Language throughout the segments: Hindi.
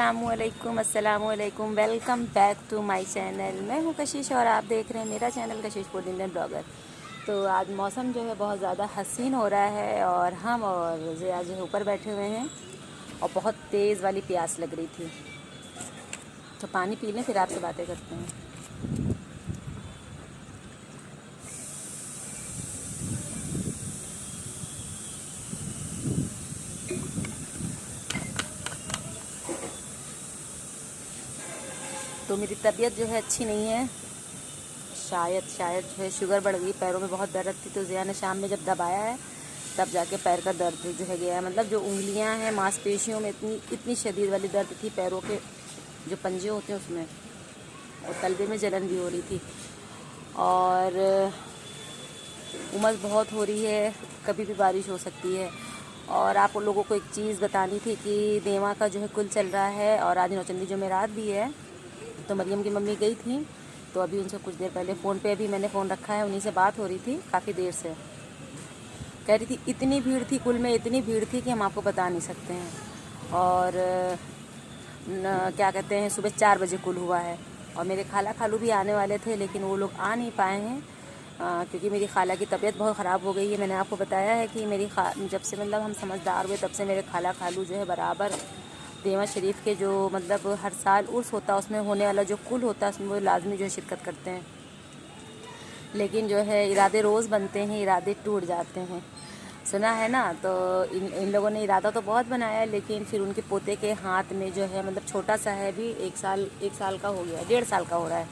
अस्सलामुअलैकुम welcome back to my channel. मैं हूं कशिश और आप देख रहे हैं मेरा चैनल कशिश फूड इंडियन ब्लॉगर। तो आज मौसम जो है बहुत ज़्यादा हसीन हो रहा है और हम और ज़िया जो है ऊपर बैठे हुए हैं और बहुत तेज़ वाली प्यास लग रही थी, तो पानी पी लें फिर आपसे बातें करते हैं। तो मेरी तबीयत जो है अच्छी नहीं है, शायद जो है शुगर बढ़ गई, पैरों में बहुत दर्द थी। तो ज़िया ने शाम में जब दबाया है तब जाके पैर का दर्द जो है गया है। मतलब जो उंगलियां हैं मांसपेशियों में इतनी शदीद वाली दर्द थी, पैरों के जो पंजे होते हैं उसमें, और तलवे में जलन भी हो रही थी। और उमस बहुत हो रही है, कभी भी बारिश हो सकती है। और आप लोगों को एक चीज़ बतानी थी कि देवा का जो है कुल चल रहा है और आज नौचंदी जुमेरात भी है। तो मरियम की मम्मी गई थी, तो अभी उनसे कुछ देर पहले फ़ोन पे अभी मैंने फ़ोन रखा है, उन्हीं से बात हो रही थी काफ़ी देर से। कह रही थी इतनी भीड़ थी कुल में, इतनी भीड़ थी कि हम आपको बता नहीं सकते हैं। और क्या कहते हैं, सुबह 4 बजे कुल हुआ है। और मेरे खाला खालू भी आने वाले थे लेकिन वो लोग आ नहीं पाए हैं क्योंकि मेरी खाला की तबीयत बहुत ख़राब हो गई है। मैंने आपको बताया है कि जब से मतलब हम समझदार हुए तब से मेरे खाला खालू जो है बराबर देवा शरीफ के जो मतलब हर साल उर्स होता है उसमें होने वाला जो कुल होता है उसमें वो लाजमी जो है शिरकत करते हैं। लेकिन जो है इरादे रोज़ बनते हैं, इरादे टूट जाते हैं, सुना है ना। तो इन लोगों ने इरादा तो बहुत बनाया, लेकिन फिर उनके पोते के हाथ में जो है मतलब छोटा सा है, भी एक साल का हो गया, 1.5 साल का हो रहा है।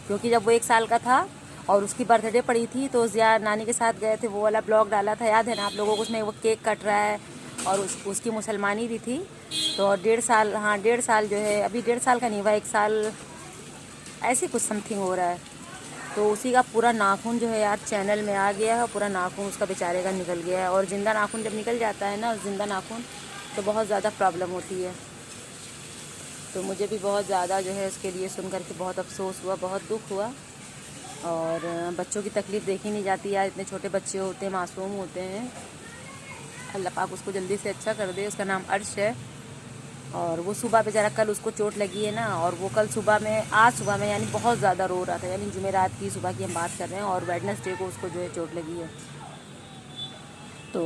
क्योंकि जब वो 1 साल का था और उसकी बर्थडे पड़ी थी तो ज़िया नानी के साथ गए थे, वो वाला ब्लॉग डाला था, याद है ना आप लोगों को। उसमें वो केक कट रहा है और उसकी मुसलमानी भी थी। तो 1.5 साल, हाँ 1.5 साल जो है, अभी 1.5 साल का नहीं हुआ, 1 साल ऐसे कुछ समथिंग हो रहा है। तो उसी का पूरा नाखून जो है यार चैनल में आ गया है, पूरा नाखून उसका बेचारे का निकल गया है। और ज़िंदा नाखून जब निकल जाता है ना, ज़िंदा नाखून, तो बहुत ज़्यादा प्रॉब्लम होती है। तो मुझे भी बहुत ज़्यादा जो है उसके लिए सुन करके बहुत अफसोस हुआ, बहुत दुख हुआ। और बच्चों की तकलीफ़ देखी नहीं जाती यार, इतने छोटे बच्चे होते हैं, मासूम होते हैं। अल्लाह पाक उसको जल्दी से अच्छा कर दे। उसका नाम अर्श है। और वो सुबह बेचारा, कल उसको चोट लगी है ना, और वो कल सुबह में, आज सुबह में यानी बहुत ज़्यादा रो रहा था। यानी जुमेरात की सुबह की हम बात कर रहे हैं और वेडनेसडे को उसको जो है चोट लगी है। तो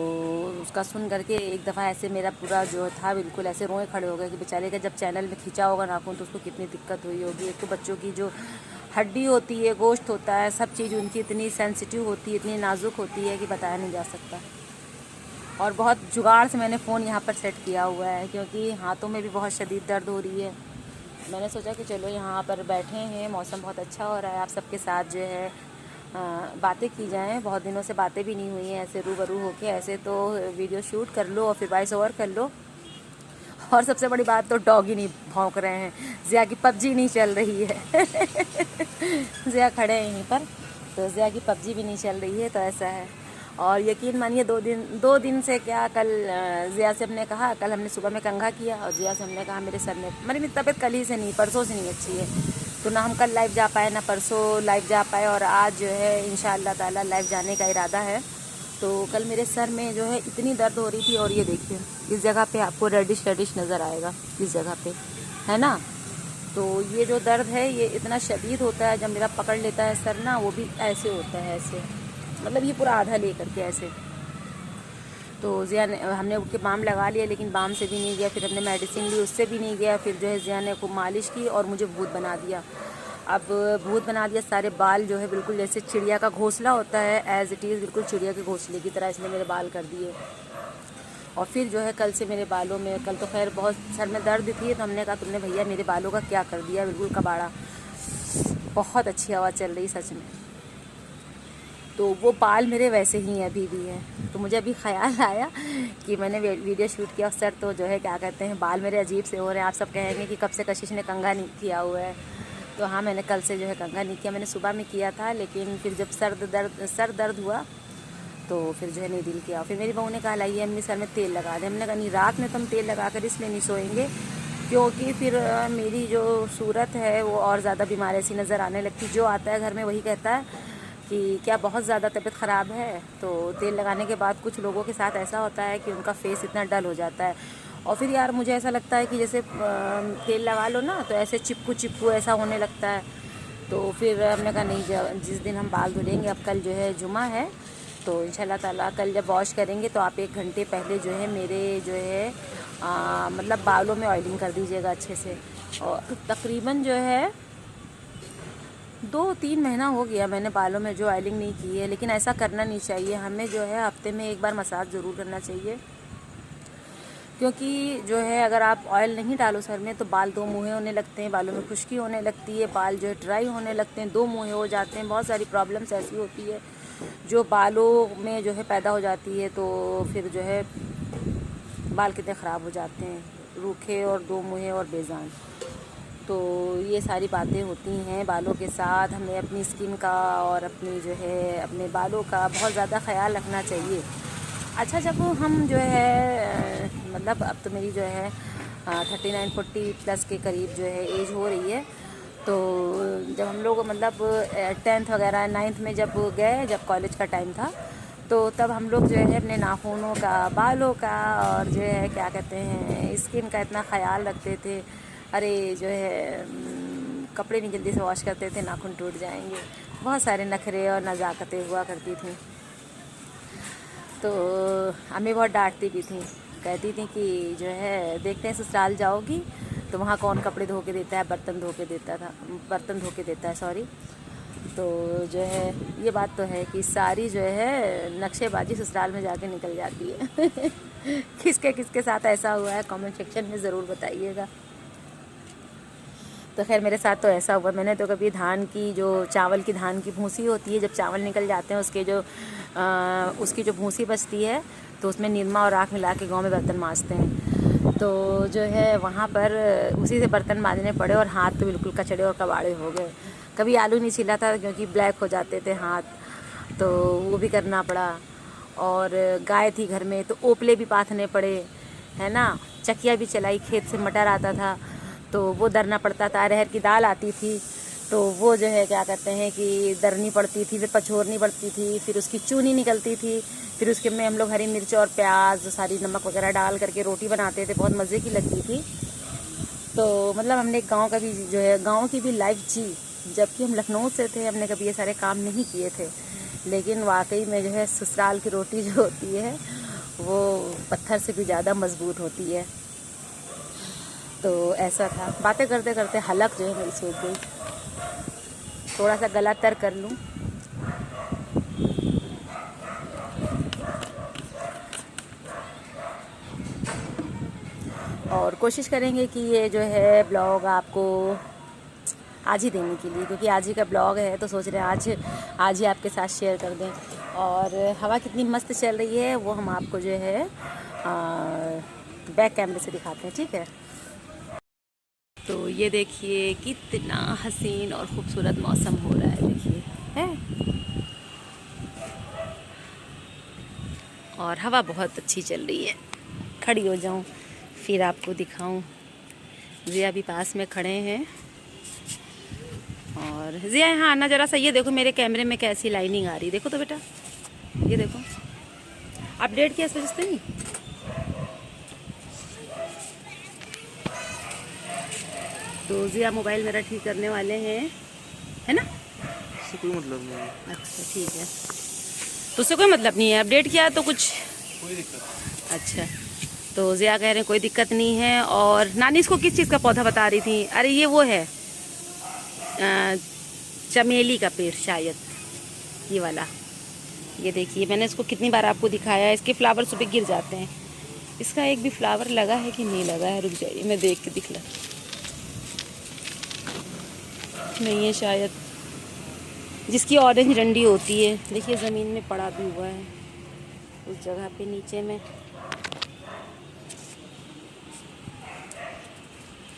उसका सुन करके एक दफ़ा ऐसे मेरा पूरा जो था बिल्कुल ऐसे रोए खड़े हो गए कि बेचारे का जब चैनल में खींचा होगा नाखून तो उसको कितनी दिक्कत हुई होगी। एक तो बच्चों की जो हड्डी होती है, गोश्त होता है, सब चीज़ उनकी इतनी सेंसिटिव होती है, इतनी नाजुक होती है कि बताया नहीं जा सकता। और बहुत जुगाड़ से मैंने फ़ोन यहाँ पर सेट किया हुआ है क्योंकि हाथों में भी बहुत शदीद दर्द हो रही है। मैंने सोचा कि चलो यहाँ पर बैठे हैं, मौसम बहुत अच्छा हो रहा है, आप सबके साथ जो है बातें की जाएं। बहुत दिनों से बातें भी नहीं हुई हैं ऐसे रूबरू होके। ऐसे तो वीडियो शूट कर लो और फिर वॉइस ओवर कर लो। और सबसे बड़ी बात तो डॉग ही नहीं भौंक रहे हैं, ज़िया की पबजी नहीं चल रही है। ज़िया खड़े हैं यहीं पर, तो ज़िया की पबजी भी नहीं चल रही है, तो ऐसा है। और यकीन मानिए 2 दिन से क्या, कल ज़िया से हमने कहा, कल हमने सुबह में कंघा किया और ज़िया से हमने कहा मेरे सर में, मेरी तबीयत कल ही से नहीं, परसों से नहीं अच्छी है। तो ना हम कल लाइव जा पाए, ना परसों लाइव जा पाए, और आज जो है इंशाअल्लाह ताला लाइव जाने का इरादा है। तो कल मेरे सर में जो है इतनी दर्द हो रही थी, और ये देखिए इस जगह पे आपको रेडिश नज़र आएगा, इस जगह पे है ना। तो ये जो दर्द है ये इतना शदीद होता है, जब मेरा पकड़ लेता है सर ना, वो भी ऐसे होता है, ऐसे मतलब ये पूरा आधा ले करके ऐसे। तो ज़िया ने, हमने उठ के बाम लगा लिया लेकिन बाम से भी नहीं गया, फिर हमने मेडिसिन ली उससे भी नहीं गया। फिर जो है ज़िया ने खूब मालिश की और मुझे भूत बना दिया। अब भूत बना दिया, सारे बाल जो है बिल्कुल जैसे चिड़िया का घोंसला होता है, एज़ इट इज़ बिल्कुल चिड़िया के घोंसले की तरह इसने मेरे बाल कर दिए। और फिर जो है कल से मेरे बालों में, कल तो खैर बहुत सर में दर्द थी, तो हमने कहा तुमने भैया मेरे बालों का क्या कर दिया, बिल्कुल कबाड़ा। बहुत अच्छी हवा चल रही सच में। तो वो बाल मेरे वैसे ही अभी भी हैं। तो मुझे अभी ख़्याल आया कि मैंने वीडियो शूट किया, सर तो जो है क्या कहते हैं, बाल मेरे अजीब से हो रहे हैं। आप सब कहेंगे कि कब से कशिश ने कंघा नहीं किया हुआ है। तो हाँ, मैंने कल से जो है कंघा नहीं किया, मैंने सुबह में किया था, लेकिन फिर जब सर दर्द हुआ तो फिर जो है नहीं दिल किया। फिर मेरी बहू ने कहा लाइए अम्मी सर में तेल लगा दें। हमने कहा नहीं, रात में तो हम तेल लगा कर इसलिए नहीं सोएंगे क्योंकि फिर मेरी जो सूरत है वो और ज़्यादा बीमार ऐसी नज़र आने लगती। जो आता है घर में वही कहता है कि क्या बहुत ज़्यादा तबीयत ख़राब है। तो तेल लगाने के बाद कुछ लोगों के साथ ऐसा होता है कि उनका फेस इतना डल हो जाता है। और फिर यार मुझे ऐसा लगता है कि जैसे तेल लगा लो ना तो ऐसे चिपकू चिपकू ऐसा होने लगता है। तो फिर हमने कहा नहीं, जिस दिन हम बाल धुलेंगे, अब कल जो है जुमा है, तो इंशाल्लाह ताला कल जब वॉश करेंगे तो आप 1 घंटे पहले जो है मेरे जो है मतलब बालों में ऑयलिंग कर दीजिएगा अच्छे से। और तकरीबन जो है 2-3 महीना हो गया मैंने बालों में जो ऑयलिंग नहीं की है, लेकिन ऐसा करना नहीं चाहिए। हमें जो है हफ्ते में 1 बार मसाज ज़रूर करना चाहिए, क्योंकि जो है अगर आप ऑयल नहीं डालो सर में तो बाल 2 मुँहे होने लगते हैं, बालों में खुश्की होने लगती है, बाल जो है ड्राई होने लगते हैं, 2 मुँहे हो जाते हैं। बहुत सारी प्रॉब्लम्स ऐसी होती है जो बालों में जो है पैदा हो जाती है। तो फिर जो है बाल कितने ख़राब हो जाते हैं, रूखे और 2 मुँहे और बेजान। तो ये सारी बातें होती हैं बालों के साथ। हमें अपनी स्किन का और अपनी जो है अपने बालों का बहुत ज़्यादा ख़याल रखना चाहिए। अच्छा, जब हम जो है मतलब अब तो मेरी जो है 39-40 प्लस के करीब जो है एज हो रही है, तो जब हम लोग मतलब 10th वगैरह 9th में जब गए, जब कॉलेज का टाइम था, तो तब हम लोग जो है अपने नाखूनों का, बालों का और जो है क्या कहते हैं स्किन का इतना ख़याल रखते थे। अरे जो है कपड़े नहीं जल्दी से वॉश करते थे, नाखून टूट जाएंगे, बहुत सारे नखरे और नज़ाकतें हुआ करती थी। तो अम्मी बहुत डांटती भी थी, कहती थी कि जो है देखते हैं ससुराल जाओगी तो वहाँ कौन कपड़े धो के देता है, बर्तन धो के देता है सॉरी। तो जो है ये बात तो है कि सारी जो है नक्शेबाजी ससुराल में जाके निकल जाती है। किसके किसके साथ ऐसा हुआ है कमेंट सेक्शन में ज़रूर बताइएगा। तो खैर मेरे साथ तो ऐसा हुआ, मैंने तो कभी धान की जो चावल की धान की भूसी होती है, जब चावल निकल जाते हैं उसकी जो भूसी बचती है तो उसमें निरमा और राख मिला के गाँव में बर्तन मांजते हैं। तो जो है वहाँ पर उसी से बर्तन मांजने पड़े और हाथ तो बिल्कुल कचड़े और कबाड़े हो गए। कभी आलू नहीं छिला था क्योंकि ब्लैक हो जाते थे हाथ, तो वो भी करना पड़ा। और गाय थी घर में तो ओपले भी पाथने पड़े, है ना। चकिया भी चलाई, खेत से मटर आता था तो वो दरना पड़ता था। अरहर की दाल आती थी तो वो जो है क्या कहते हैं कि दरनी पड़ती थी, फिर पछोरनी पड़ती थी, फिर उसकी चूनी निकलती थी, फिर उसके में हम लोग हरी मिर्च और प्याज सारी नमक वगैरह डाल करके रोटी बनाते थे, बहुत मज़े की लगती थी। तो मतलब हमने गांव का भी जो है गांव की भी लाइफ जी, जबकि हम लखनऊ से थे, हमने कभी ये सारे काम नहीं किए थे। लेकिन वाकई में जो है ससुराल की रोटी जो होती है वो पत्थर से भी ज़्यादा मजबूत होती है। तो ऐसा था, बातें करते करते हलक जो है मेरी सूख गई। थोड़ा सा गला तर कर लूँ। और कोशिश करेंगे कि ये जो है ब्लॉग आपको आज ही देने के लिए, क्योंकि आज ही का ब्लॉग है तो सोच रहे हैं आज ही आपके साथ शेयर कर दें। और हवा कितनी मस्त चल रही है वो हम आपको जो है बैक कैमरे से दिखाते हैं, ठीक है। तो ये देखिए कितना हसीन और ख़ूबसूरत मौसम हो रहा है, देखिए है। और हवा बहुत अच्छी चल रही है। खड़ी हो जाऊं फिर आपको दिखाऊं। जिया भी पास में खड़े हैं। और जिया यहाँ आना ज़रा सा, ये देखो मेरे कैमरे में कैसी लाइनिंग आ रही, देखो तो बेटा, ये देखो अपडेट किया सोचते नहीं। तो जिया मोबाइल मेरा ठीक करने वाले हैं, है ना। कोई मतलब नहीं है। अच्छा ठीक है, तो उससे कोई मतलब नहीं है, अपडेट किया तो कुछ कोई दिक्कत। अच्छा। तो जिया कह रहे हैं कोई दिक्कत नहीं है। और नानी इसको किस चीज़ का पौधा बता रही थी, अरे ये वो है चमेली का पेड़ शायद, ये वाला। ये देखिए मैंने इसको कितनी बार आपको दिखाया है, इसके फ्लावर सुबह गिर जाते हैं। इसका एक भी फ्लावर लगा है कि नहीं लगा है, रुक जाइए मैं देख के दिखला। नहीं है शायद, जिसकी ऑरेंज डंडी होती है, देखिए ज़मीन में पड़ा भी हुआ है उस जगह पे नीचे में।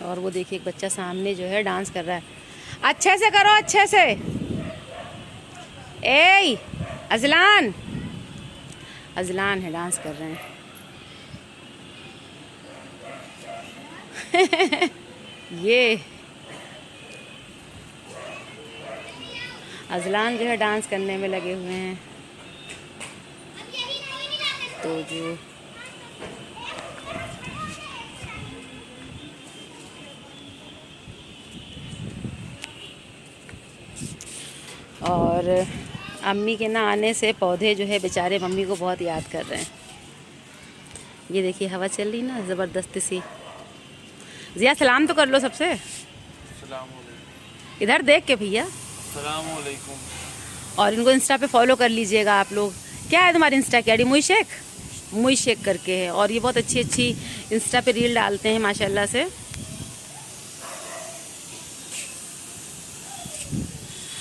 और वो देखिए एक बच्चा सामने जो है डांस कर रहा है। अच्छे से करो, अच्छे से। ए अजलान, अजलान है, डांस कर रहे हैं। ये अजलान जो है डांस करने में लगे हुए हैं। तो जो और अम्मी के ना आने से पौधे जो है बेचारे मम्मी को बहुत याद कर रहे हैं। ये देखिए हवा चल रही ना ज़बरदस्त सी। जिया सलाम तो कर लो सबसे, सलामुअलैकुम। इधर देख के भैया। सलामुअलैकुम। और इनको इंस्टा पे फॉलो कर लीजिएगा आप लोग। क्या है तुम्हारी इंस्टा की आईडी? मुई शेख करके है। और ये बहुत अच्छी अच्छी इंस्टा पे रील डालते हैं माशाल्लाह से।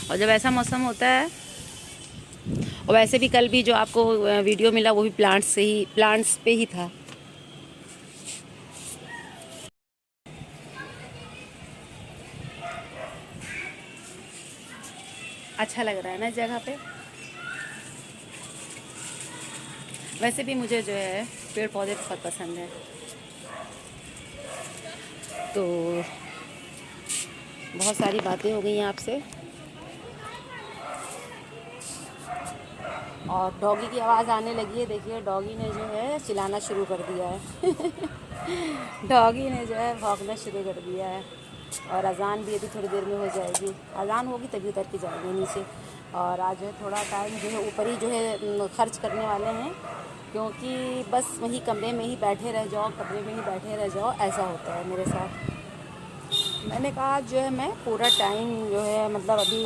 और जब ऐसा मौसम होता है, और वैसे भी कल भी जो आपको वीडियो मिला वो भी प्लांट्स पे ही था। अच्छा लग रहा है ना इस जगह पे। वैसे भी मुझे जो है पेड़ पौधे बहुत पसंद है। तो बहुत सारी बातें हो गई हैं आपसे। और डॉगी की आवाज़ आने लगी है। देखिए डॉगी ने जो है चिल्लाना शुरू कर दिया है। डॉगी ने जो है भौंकना शुरू कर दिया है। और अजान भी अभी थोड़ी देर में हो जाएगी। अजान होगी तभी उतर के जाएंगे नीचे। और आज जो है थोड़ा टाइम जो है ऊपर ही जो है खर्च करने वाले हैं, क्योंकि बस वही कमरे में ही बैठे रह जाओ, कमरे में ही बैठे रह जाओ, ऐसा होता है मेरे साथ। मैंने कहा आज जो है मैं पूरा टाइम जो है मतलब अभी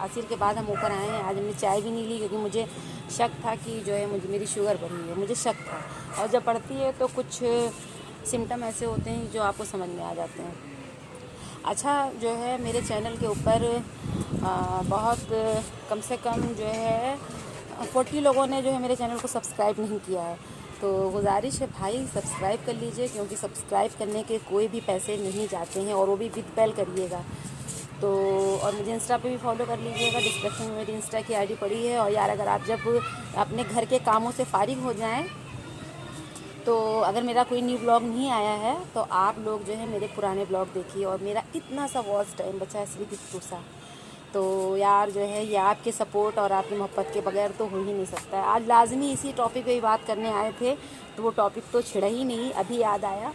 असर के बाद हम ऊपर आए हैं। आज हमने चाय भी नहीं ली क्योंकि मुझे शक था कि जो है मेरी शुगर बढ़ी है, मुझे शक था। और जब बढ़ती है तो कुछ सिम्टम ऐसे होते हैं जो आपको समझ में आ जाते हैं। अच्छा जो है मेरे चैनल के ऊपर बहुत कम से कम जो है 40 लोगों ने जो है मेरे चैनल को सब्सक्राइब नहीं किया है। तो गुजारिश है भाई सब्सक्राइब कर लीजिए, क्योंकि सब्सक्राइब करने के कोई भी पैसे नहीं जाते हैं, और वो भी विद बेल करिएगा। तो और मुझे इंस्टा पे भी फॉलो कर लीजिएगा। डिस्क्रिप्शन में मेरी इंस्टा की आईडी पड़ी है। और यार अगर आप जब अपने घर के कामों से फारिग हो जाएं, तो अगर मेरा कोई न्यू ब्लॉग नहीं आया है तो आप लोग जो है मेरे पुराने ब्लॉग देखिए। और मेरा इतना सा वॉच टाइम बचा है सिर्फ इतना सा। तो यार जो है ये आपके सपोर्ट और आपकी मोहब्बत के बगैर तो हो ही नहीं सकता है। आज लाजमी इसी टॉपिक पे ही बात करने आए थे, तो वो टॉपिक तो छिड़ा ही नहीं। अभी याद आया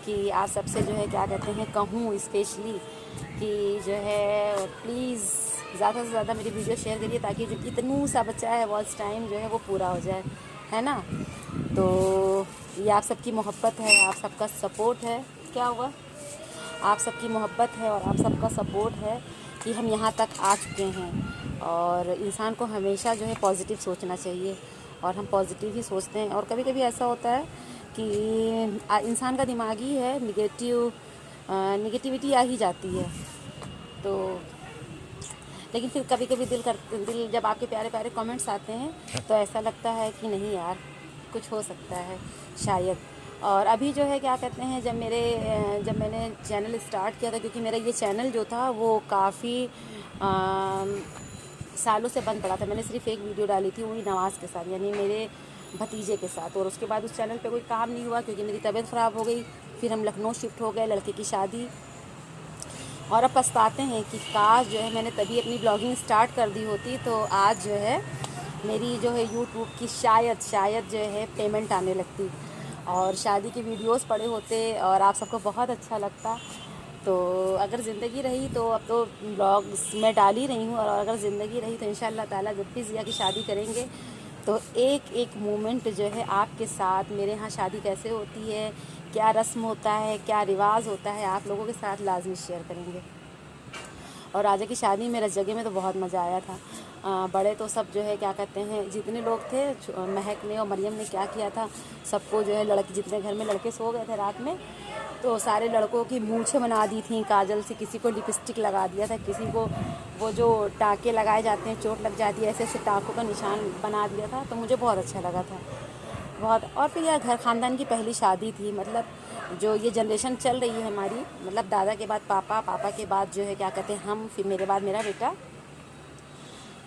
कि आप सबसे जो है क्या कहते हैं कहूँ स्पेशली कि जो है प्लीज़ ज़्यादा से ज़्यादा मेरी वीडियो शेयर करिए, ताकि जो इतनू सा बच्चा है वॉच टाइम जो है वो पूरा हो जाए, है ना। तो ये आप सबकी मोहब्बत है, आप सबका सपोर्ट है। क्या हुआ? आप सबकी मोहब्बत है और आप सबका सपोर्ट है कि हम यहाँ तक आ चुके हैं। और इंसान को हमेशा जो है पॉजिटिव सोचना चाहिए, और हम पॉजिटिव ही सोचते हैं। और कभी कभी ऐसा होता है कि इंसान का दिमाग ही है निगेटिविटी आ ही जाती है। तो लेकिन फिर कभी कभी दिल जब आपके प्यारे प्यारे कमेंट्स आते हैं तो ऐसा लगता है कि नहीं यार कुछ हो सकता है शायद। और अभी जो है क्या कहते हैं जब मैंने चैनल स्टार्ट किया था, क्योंकि मेरा ये चैनल जो था वो काफ़ी सालों से बंद पड़ा था। मैंने सिर्फ एक वीडियो डाली थी, वही नवाज़ के साथ, यानी मेरे भतीजे के साथ। और उसके बाद उस चैनल पे कोई काम नहीं हुआ क्योंकि मेरी तबीयत ख़राब हो गई। फिर हम लखनऊ शिफ्ट हो गए, लड़के की शादी। और अब पछताते हैं कि काश जो है मैंने तभी अपनी ब्लॉगिंग स्टार्ट कर दी होती, तो आज जो है मेरी जो है यूट्यूब की शायद जो है पेमेंट आने लगती, और शादी के वीडियोस पड़े होते और आप सबको बहुत अच्छा लगता। तो अगर ज़िंदगी रही तो अब तो ब्लॉग्स मैं डाल ही रही हूँ, और अगर ज़िंदगी रही तो इंशाअल्लाह ताला जब भी ज़िया की शादी करेंगे तो एक एक मोमेंट जो है आपके साथ, मेरे यहाँ शादी कैसे होती है, क्या रस्म होता है, क्या रिवाज होता है, आप लोगों के साथ लाजमी शेयर करेंगे। और राजा की शादी में रस जगह में तो बहुत मज़ा आया था। बड़े तो सब जो है क्या कहते हैं जितने लोग थे, महक ने और मरियम ने क्या किया था, सबको जो है लड़के जितने घर में लड़के सो गए थे रात में, तो सारे लड़कों की मूंछें बना दी थी काजल से, किसी को लिपस्टिक लगा दिया था, किसी को वो जो टाँके लगाए जाते हैं चोट लग जाती है ऐसे ऐसे टाँकों का निशान बना दिया था। तो मुझे बहुत अच्छा लगा था बहुत। और फिर यार घर ख़ानदान की पहली शादी थी, मतलब जो ये जनरेशन चल रही है हमारी, मतलब दादा के बाद पापा, पापा के बाद जो है क्या कहते हैं हम, फिर मेरे बाद मेरा बेटा।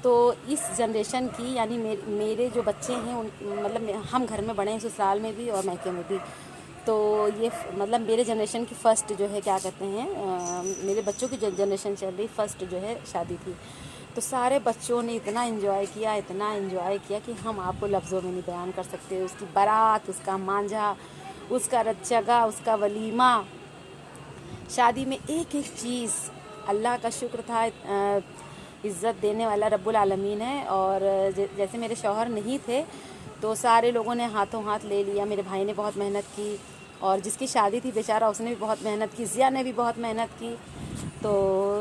तो इस जनरेशन की यानी मेरे जो बच्चे हैं उन मतलब हम घर में बड़े हैं ससुराल में भी और मैके में भी। तो ये मतलब मेरे जनरेशन की फ़र्स्ट जो है क्या कहते हैं मेरे बच्चों की जनरेशन चल रही फ़र्स्ट जो है शादी थी। तो सारे बच्चों ने इतना एंजॉय किया, इतना एंजॉय किया कि हम आपको लफ्ज़ों में नहीं बयान कर सकते। उसकी बारात, उसका मांझा, उसका रच्चगा, उसका वलीमा, शादी में एक एक चीज़। अल्लाह का शुक्र था इज़्ज़त देने वाला रब्बुल आलमीन है। और जैसे मेरे शौहर नहीं थे तो सारे लोगों ने हाथों हाथ ले लिया। मेरे भाई ने बहुत मेहनत की और जिसकी शादी थी बेचारा उसने भी बहुत मेहनत की, ज़िया ने भी बहुत मेहनत की। तो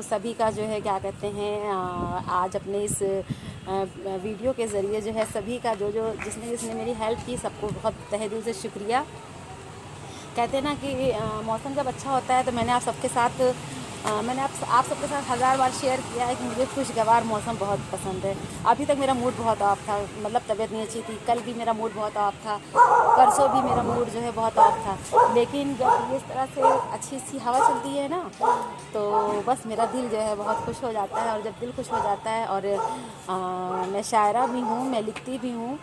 सभी का जो है क्या कहते हैं आज अपने इस वीडियो के ज़रिए जो है सभी का जो जिसने जिसने मेरी हेल्प की सबको बहुत तहे दिल से शुक्रिया। कहते हैं ना कि मौसम जब अच्छा होता है तो मैंने आप सबके साथ 1000 बार शेयर किया है कि मुझे खुशगवार मौसम बहुत पसंद है। अभी तक मेरा मूड बहुत ऑफ था, मतलब तबीयत नहीं अच्छी थी, कल भी मेरा मूड बहुत ऑफ था, परसों भी मेरा मूड जो है बहुत ऑफ था। लेकिन जब इस तरह से अच्छी सी हवा चलती है ना तो बस मेरा दिल जो है बहुत खुश हो जाता है। और जब दिल खुश हो जाता है और मैं शायरा भी हूँ, मैं लिखती भी हूँ।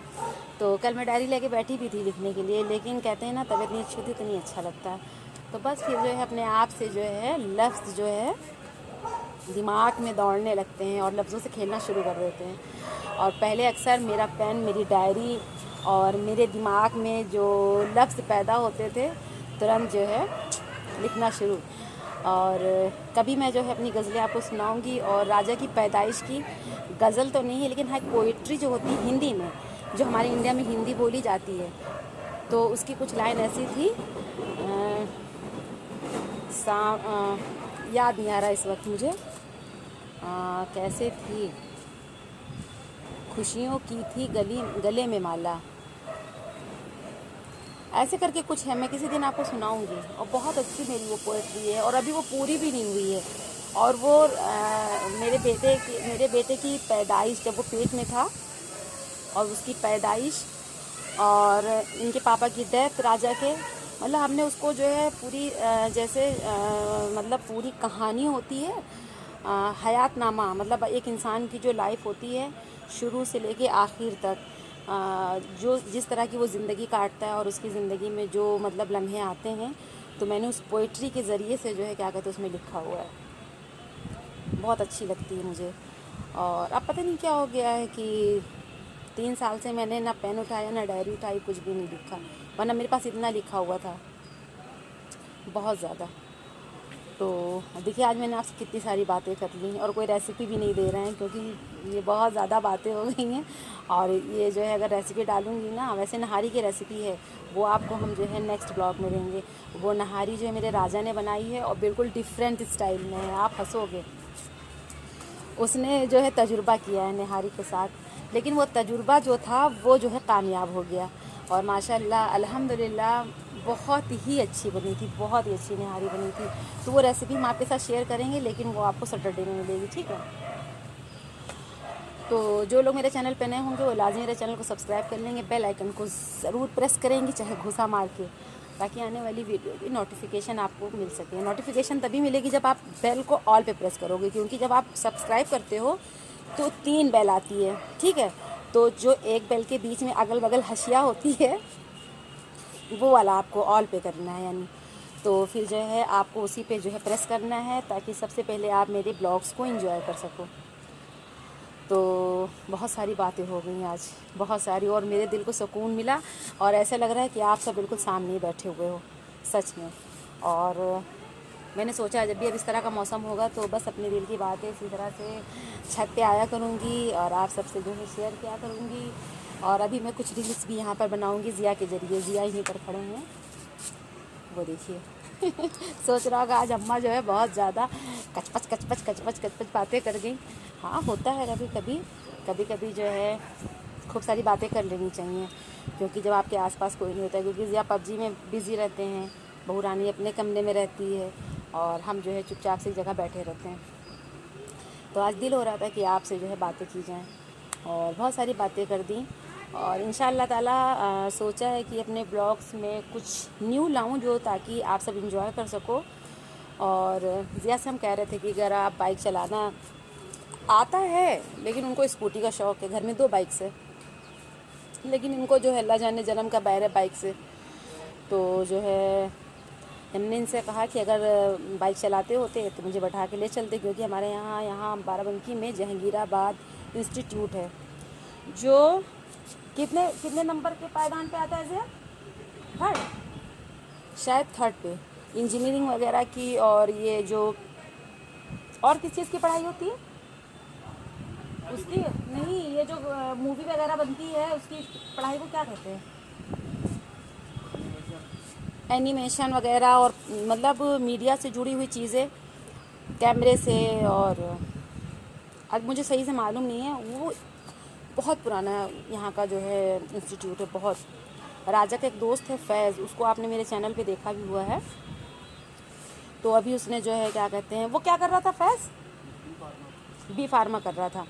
तो कल मैं डायरी लेके बैठी भी थी लिखने के लिए, लेकिन कहते हैं ना तबीयत नहीं अच्छी थी तो नहीं अच्छा लगता। तो बस फिर जो है अपने आप से जो है लफ्ज़ जो है दिमाग में दौड़ने लगते हैं और लफ्ज़ों से खेलना शुरू कर देते हैं। और पहले अक्सर मेरा पेन, मेरी डायरी और मेरे दिमाग में जो लफ्ज़ पैदा होते थे तुरंत जो है लिखना शुरू। और कभी मैं जो है अपनी गज़लें आपको सुनाऊंगी। और राजा की पैदाइश की गज़ल तो नहीं है, लेकिन हाँ पोइट्री जो होती है हिंदी में, जो हमारे इंडिया में हिंदी बोली जाती है, तो उसकी कुछ लाइन ऐसी थी, याद नहीं आ रहा इस वक्त मुझे, कैसे थी, खुशियों की थी गले में माला, ऐसे करके कुछ है। मैं किसी दिन आपको सुनाऊंगी। और बहुत अच्छी मेरी वो पोएट्री है और अभी वो पूरी भी नहीं हुई है। और वो मेरे बेटे की पैदाइश, जब वो पेट में था और उसकी पैदाइश और इनके पापा की डेथ राजा के, मतलब हमने उसको जो है पूरी जैसे मतलब पूरी कहानी होती है, हयातनामा, मतलब एक इंसान की जो लाइफ होती है शुरू से लेके आखिर तक, जो जिस तरह की वो ज़िंदगी काटता है और उसकी ज़िंदगी में जो मतलब लम्हे आते हैं, तो मैंने उस पोइट्री के ज़रिए से जो है क्या कहते हैं उसमें लिखा हुआ है। बहुत अच्छी लगती है मुझे। और अब पता नहीं क्या हो गया है कि 3 साल से मैंने ना पेन उठाया ना डायरी उठाई, कुछ भी नहीं लिखा, वरना मेरे पास इतना लिखा हुआ था, बहुत ज़्यादा। तो देखिए आज मैंने आपसे कितनी सारी बातें कर ली और कोई रेसिपी भी नहीं दे रहे हैं क्योंकि ये बहुत ज़्यादा बातें हो गई हैं। और ये जो है अगर रेसिपी डालूँगी ना, वैसे नहारी की रेसिपी है वो आपको हम जो है नेक्स्ट ब्लॉग में देंगे। वो नहारी जो है मेरे राजा ने बनाई है और बिल्कुल डिफरेंट स्टाइल में है, आप हंसोगे। उसने जो है तजुर्बा किया है नहारी के साथ, लेकिन वो तजुर्बा जो था वो जो है कामयाब हो गया। और माशाल्लाह अल्हम्दुलिल्लाह बहुत ही अच्छी बनी थी, बहुत ही अच्छी नहारी बनी थी। तो वो रेसिपी हम आपके साथ शेयर करेंगे, लेकिन वो आपको सैटरडे में मिलेगी, ठीक है। तो जो लोग मेरे चैनल पे नए होंगे वो लाजमी मेरे चैनल को सब्सक्राइब कर लेंगे, बेल आइकन को ज़रूर प्रेस करेंगे, चाहे घुसा मार के, ताकि आने वाली वीडियो की नोटिफिकेशन आपको मिल सके। नोटिफिकेशन तभी मिलेगी जब आप बेल को ऑल पे प्रेस करोगे, क्योंकि जब आप सब्सक्राइब करते हो तो 3 बेल आती है, ठीक है। तो जो एक बेल के बीच में अगल बगल हशिया होती है वो वाला आपको ऑल पे करना है, यानी तो फिर जो है आपको उसी पे जो है प्रेस करना है, ताकि सबसे पहले आप मेरे ब्लॉग्स को एंजॉय कर सको। तो बहुत सारी बातें हो गई आज, बहुत सारी, और मेरे दिल को सुकून मिला और ऐसा लग रहा है कि आप सब बिल्कुल सामने ही बैठे हुए हो सच में। और मैंने सोचा जब भी अब इस तरह का मौसम होगा तो बस अपने दिल की बातें इसी तरह से छत पे आया करूँगी और आप सबसे जो है शेयर किया करूँगी। और अभी मैं कुछ रील्स भी यहाँ पर बनाऊँगी ज़िया के ज़रिए। ज़िया यहीं पर खड़े हैं, वो देखिए सोच रहा होगा आज अम्मा जो है बहुत ज़्यादा कचपच बातें कर गई। हाँ होता है कभी कभी जो है खूब सारी बातें कर लेनी चाहिए, क्योंकि जब आपके आसपास कोई नहीं होता है, क्योंकि ज़िया पबजी में बिज़ी रहते हैं, बहू रानी अपने कमरे में रहती है और हम जो है चुपचाप से एक जगह बैठे रहते हैं। तो आज दिल हो रहा था कि आपसे जो है बातें की जाएँ और बहुत सारी बातें कर दी। और इंशाअल्लाह ताला सोचा है कि अपने ब्लॉग्स में कुछ न्यू लाऊं जो ताकि आप सब एंजॉय कर सको। और ज़िया से हम कह रहे थे कि अगर आप बाइक चलाना आता है, लेकिन उनको स्कूटी का शौक़ है, घर में 2 बाइक्स है, लेकिन इनको जो है अल्लाह जाने जन्म का बैर है बाइक से। तो जो है हमने इनसे कहा कि अगर बाइक चलाते होते तो मुझे बैठा के ले चलते, क्योंकि हमारे यहाँ बाराबंकी में जहांगीराबाद इंस्टीट्यूट है जो कितने नंबर के पायदान पे आता है ज़िया? 3rd, शायद 3rd पे इंजीनियरिंग वगैरह की। और ये जो और किस चीज़ की पढ़ाई होती है? उसकी नहीं, ये जो मूवी वगैरह बनती है उसकी पढ़ाई को क्या कहते हैं? एनिमेशन वगैरह, और मतलब मीडिया से जुड़ी हुई चीज़ें, कैमरे से। और अब मुझे सही से मालूम नहीं है, वो बहुत पुराना यहाँ का जो है इंस्टीट्यूट है, बहुत। राजा का एक दोस्त है फैज़, उसको आपने मेरे चैनल पे देखा भी हुआ है। तो अभी उसने जो है क्या कहते हैं, वो क्या कर रहा था फैज़? बी फार्मा कर रहा था।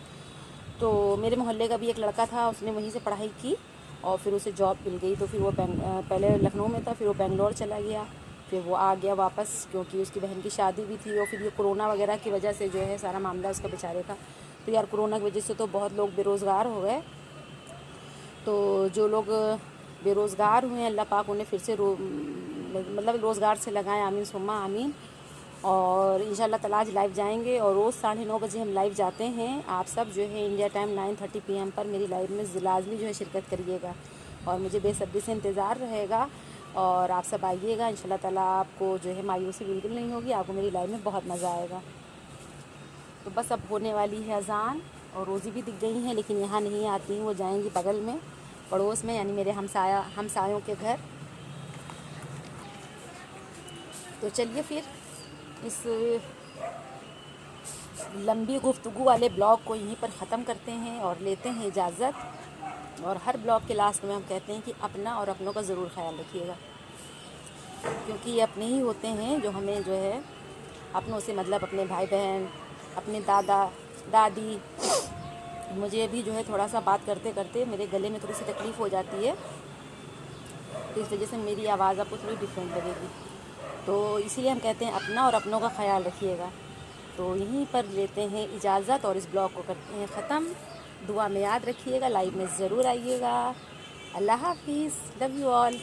तो मेरे मोहल्ले का भी एक लड़का था, उसने वहीं से पढ़ाई की और फिर उसे जॉब मिल गई। तो फिर वो पहले लखनऊ में था, फिर वो बेंगलोर चला गया, फिर वो आ गया वापस, क्योंकि उसकी बहन की शादी भी थी। और फिर ये कोरोना वगैरह की वजह से जो है सारा मामला उसका बेचारे का। तो यार कोरोना की वजह से तो बहुत लोग बेरोज़गार हो गए। तो जो लोग बेरोज़गार हुए हैं, अल्लाह पाक उन्हें फिर से मतलब रोज़गार से लगाएं, आमीन सुम्मा आमीन। और इंशाल्लाह ताला आज लाइव जाएंगे, और रोज़ 9:30 बजे हम लाइव जाते हैं। आप सब जो है इंडिया टाइम 9:30 PM पर मेरी लाइव में लाजमी जो है शिरकत करिएगा, और मुझे बेसब्री से इंतज़ार रहेगा। और आप सब आइएगा, इंशाल्लाह ताला आपको जो है मायूसी बिल्कुल नहीं होगी, आपको मेरी लाइव में बहुत मज़ा आएगा। तो बस अब होने वाली है अज़ान, और रोज़ी भी दिख गई हैं, लेकिन यहाँ नहीं आती हैं, वो जाएंगी बगल में पड़ोस में, यानी मेरे हमसायों के घर। तो चलिए फिर इस लंबी गुफ्तगू वाले ब्लॉग को यहीं पर ख़त्म करते हैं और लेते हैं इजाज़त। और हर ब्लॉग के लास्ट में हम कहते हैं कि अपना और अपनों का ज़रूर ख्याल रखिएगा, क्योंकि ये अपने ही होते हैं जो हमें जो है अपनों से मतलब अपने भाई बहन, अपने दादा दादी। मुझे भी जो है थोड़ा सा बात करते करते मेरे गले में थोड़ी सी तकलीफ़ हो जाती है, तो इस वजह से मेरी आवाज़ आपको थोड़ी डिफरेंट लगेगी। तो इसीलिए हम कहते हैं अपना और अपनों का ख्याल रखिएगा। तो यहीं पर लेते हैं इजाज़त और इस ब्लॉग को करते हैं ख़त्म। दुआ में याद रखिएगा, लाइव में ज़रूर आइएगा। अल्लाह हाफिज़, लव यू ऑल।